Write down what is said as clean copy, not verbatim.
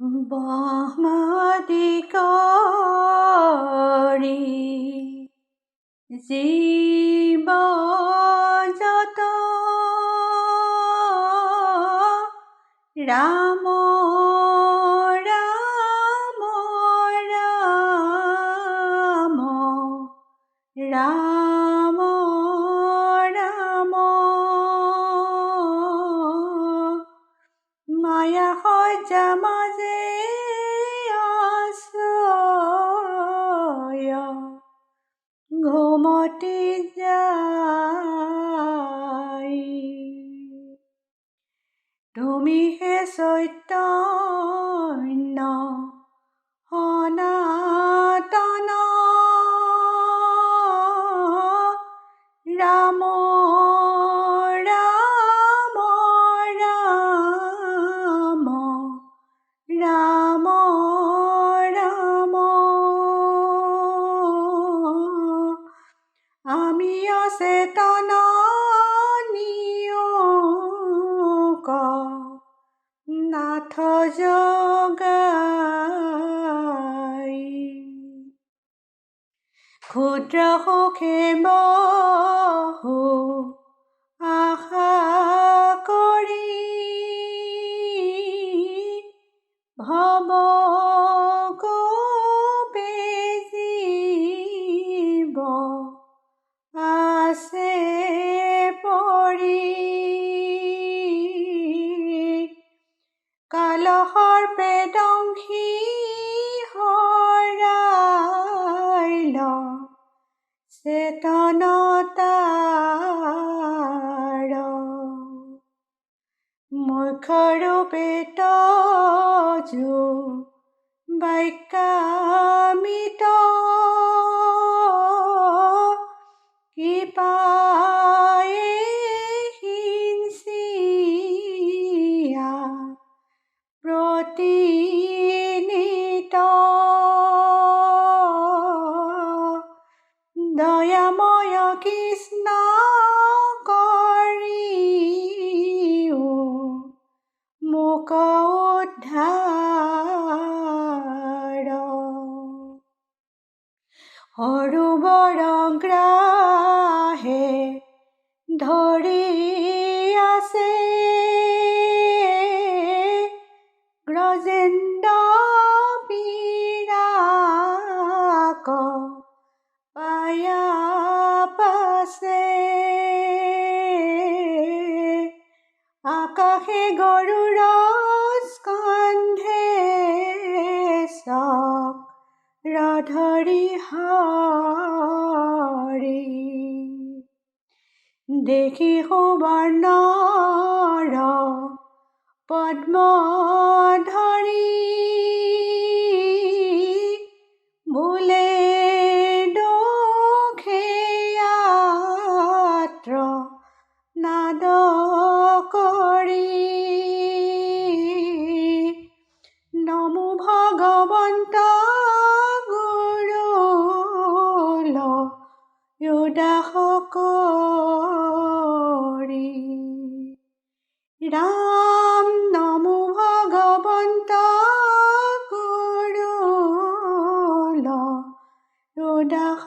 বহ্মাদি কৰি জীৱ যত ৰাম ৰাম ৰাম ৰাম ৰাম মায়া সজ্জা মাজে আশ্ৰয় ঘুমতি যায়। তুমি হে চৈতন্য সনাতন ৰাম ৰাম ৰাম ৰাম ৰাম আমি অচেতন নিয়োগ নাথ জগাই। ক্ষুদ্ৰ সুখে বহু আশা কৰি ভৱ গোপে জীৱ আছে পৰি। কালসৰ্পে দংশি হৰাইল চেতনতাৰ। মুখ্যৰূপে তজু বাক্যামৃত কৃপায়ে সিঞ্চিয়া প্ৰতিনিত। দয়াময় কৃষ্ণ কৰিও মোক উদ্ধাৰ। সৰোবৰ গ্ৰাহে ধৰি আছে গ্ৰজেন্দ্ৰ বিৰাক পায়া পাছে। আকাশে গৰুড় স্কন্ধে চক্ৰধৰি হৰি। দেখি সুবৰ্ণৰ পদ্মধৰি বোলে দোষেয়াত্ৰ নাদ কৰি। নমো ভগৱন্ত গুৰুল উদাস কৰি। ৰাম নমো ভগৱন্ত গুৰুল উদাস